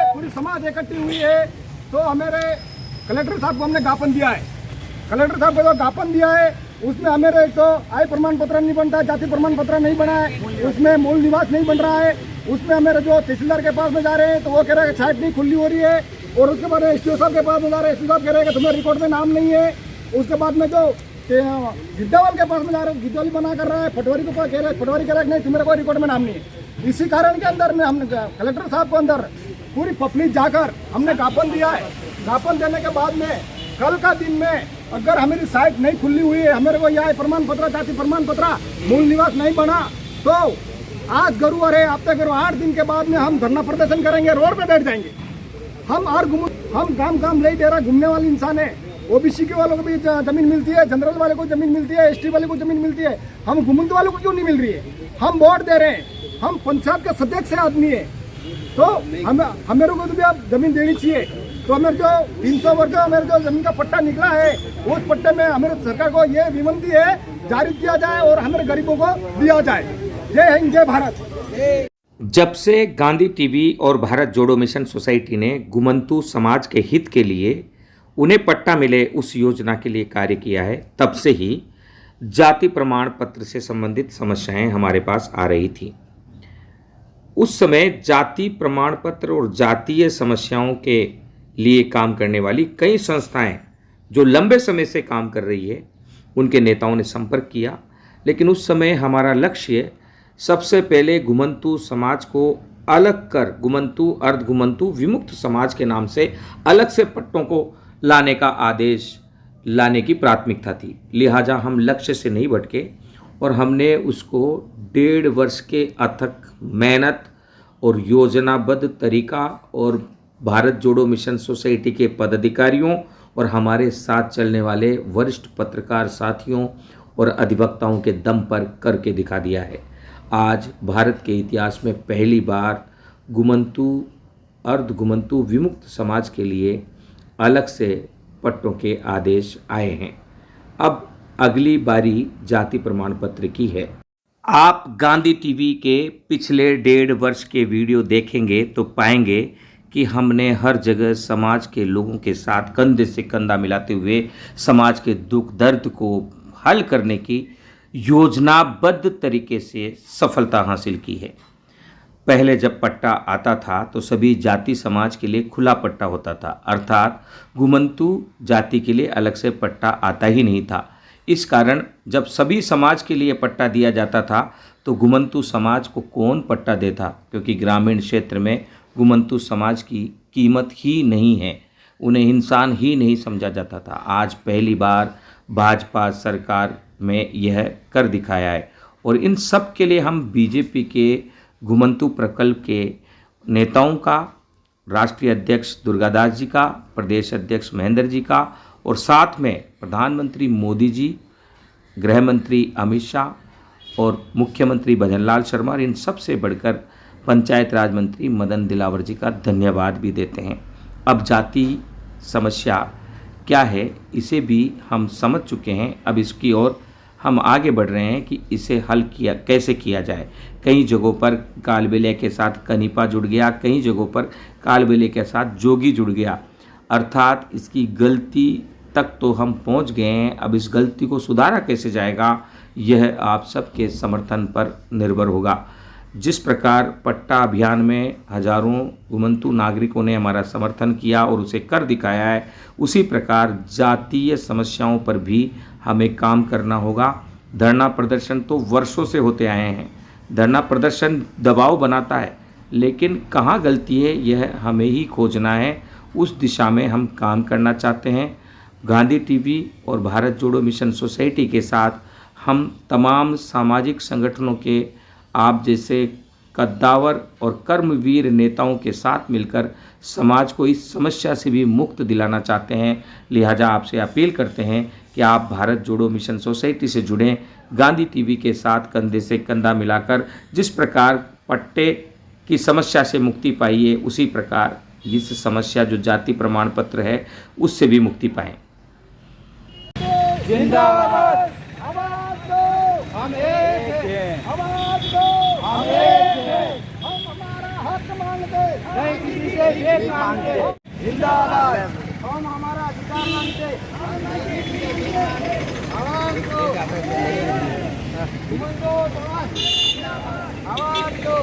पूरी समाज इकट्ठी हुई है तो हमारे कलेक्टर साहब को हमने ज्ञापन दिया है। कलेक्टर साहब को जो ज्ञापन दिया है उसमें हमारे एक तो आय प्रमाण पत्र नहीं बनता, जाति प्रमाण पत्र नहीं बना है, उसमें मूल निवास नहीं बन रहा है। उसमें हमारे जो तहसीलदार के पास में जा रहे हैं तो वो कह रहे हैं साइट नहीं खुली हो रही है, और उसके बाद एसडीओ साहब के पास में जा रहे हैं, एसडीओ साहब कह रहे हैं कि तुम्हें रिकॉर्ड में नाम नहीं है। उसके बाद में जो गिद्दावाल के पास में जा रहे हैं, गिद्दावाली बना कर रहा है, पटवारी को कह रहे हैं, पटवारी कह रहे हैं नहीं तुम्हारे कोई रिकॉर्ड में नाम नहीं है। इसी कारण के अंदर में हमने कलेक्टर साहब को अंदर पूरी पब्लिक जाकर हमने ज्ञापन दिया है। ज्ञापन देने के बाद में कल का दिन में अगर हमारी साइट नहीं खुली हुई है, हमारे को यह प्रमाण पत्र, जाति प्रमाण पत्र, मूल निवास नहीं बना, तो आज गुरुवार है, हफ्ते गुरु 8 दिन के बाद में हम धरना प्रदर्शन करेंगे, रोड पे बैठ जाएंगे। हम काम ले दे रहा घूमने वाले इंसान है। ओबीसी के वालों को भी जमीन मिलती है, जनरल वाले को जमीन मिलती है, एसटी वाले को जमीन मिलती है, हम घुमंत वालों को क्यों नहीं मिल रही है? हम वोट दे रहे हैं, हम पंचायत का सदस्य आदमी है, तो हमें को तो भी आप जमीन देनी चाहिए। तो हमें जो 300 वर्ग हमारे जो जमीन का पट्टा निकला है उस पट्टे में हमारे सरकार को ये विनती है जारी किया जाए और हमारे गरीबों को दिया जाए। जय हिंद, जय भारत। जब से गांधी टीवी और भारत जोड़ो मिशन सोसाइटी ने घुमंतू समाज के हित के लिए उन्हें पट्टा मिले उस योजना के लिए कार्य किया है, तब से ही जाति प्रमाण पत्र से संबंधित समस्याएं हमारे पास आ रही थी। उस समय जाति प्रमाण पत्र और जातीय समस्याओं के लिए काम करने वाली कई संस्थाएं जो लंबे समय से काम कर रही है, उनके नेताओं ने संपर्क किया, लेकिन उस समय हमारा लक्ष्य सबसे पहले घुमंतू समाज को अलग कर घुमंतू, अर्ध घुमंतू, विमुक्त समाज के नाम से अलग से पट्टों को लाने का आदेश लाने की प्राथमिकता थी। लिहाजा हम लक्ष्य से नहीं भटके और हमने उसको 1.5 वर्ष के अथक मेहनत और योजनाबद्ध तरीका और भारत जोड़ो मिशन सोसाइटी के पदाधिकारियों और हमारे साथ चलने वाले वरिष्ठ पत्रकार साथियों और अधिवक्ताओं के दम पर करके दिखा दिया है। आज भारत के इतिहास में पहली बार घुमंतू, अर्ध घुमंतू, विमुक्त समाज के लिए अलग से पट्टों के आदेश आए हैं। अब अगली बारी जाति प्रमाण पत्र की है। आप गांधी टीवी के पिछले 1.5 वर्ष के वीडियो देखेंगे तो पाएंगे कि हमने हर जगह समाज के लोगों के साथ कंधे से कंधा मिलाते हुए समाज के दुख दर्द को हल करने की योजनाबद्ध तरीके से सफलता हासिल की है। पहले जब पट्टा आता था तो सभी जाति समाज के लिए खुला पट्टा होता था, अर्थात घुमंतू जाति के लिए अलग से पट्टा आता ही नहीं था। इस कारण जब सभी समाज के लिए पट्टा दिया जाता था तो घुमंतू समाज को कौन पट्टा देता, क्योंकि ग्रामीण क्षेत्र में घुमंतू समाज की कीमत ही नहीं है, उन्हें इंसान ही नहीं समझा जाता था। आज पहली बार भाजपा सरकार में यह कर दिखाया है और इन सब के लिए हम बीजेपी के घुमंतू प्रकल्प के नेताओं का, राष्ट्रीय अध्यक्ष दुर्गादास जी का, प्रदेश अध्यक्ष महेंद्र जी का और साथ में प्रधानमंत्री मोदी जी, गृह मंत्री अमित शाह और मुख्यमंत्री भजनलाल शर्मा और इन सबसे बढ़कर पंचायत राज मंत्री मदन दिलावर जी का धन्यवाद भी देते हैं। अब जाति समस्या क्या है इसे भी हम समझ चुके हैं। अब इसकी ओर हम आगे बढ़ रहे हैं कि इसे हल कैसे किया जाए। कई जगहों पर कालबेलिया के साथ कनिपा जुड़ गया, कई जगहों पर कालबेलिया के साथ जोगी जुड़ गया, अर्थात इसकी गलती तक तो हम पहुंच गए हैं। अब इस गलती को सुधारा कैसे जाएगा यह आप सबके समर्थन पर निर्भर होगा। जिस प्रकार पट्टा अभियान में हजारों घुमंतू नागरिकों ने हमारा समर्थन किया और उसे कर दिखाया है, उसी प्रकार जातीय समस्याओं पर भी हमें काम करना होगा। धरना प्रदर्शन तो वर्षों से होते आए हैं, धरना प्रदर्शन दबाव बनाता है, लेकिन कहाँ गलती है यह हमें ही खोजना है। उस दिशा में हम काम करना चाहते हैं। गांधी टीवी और भारत जोड़ो मिशन सोसाइटी के साथ हम तमाम सामाजिक संगठनों के आप जैसे कद्दावर और कर्मवीर नेताओं के साथ मिलकर समाज को इस समस्या से भी मुक्त दिलाना चाहते हैं। लिहाजा आपसे अपील करते हैं कि आप भारत जोड़ो मिशन सोसाइटी से जुड़ें, गांधी टीवी के साथ कंधे से कंधा मिलाकर जिस प्रकार पट्टे की समस्या से मुक्ति पाई है, उसी प्रकार इस समस्या जो जाति प्रमाण पत्र है उससे भी मुक्ति पाएं। जिंदाबाद, आवाज दो, हम एक हैं। हक मांगते नहीं किसी से भीख मांगते। जिंदाबाद। हम हमारा अधिकार मांगते आवाज दो, घुमंतू समाज आवाज दो।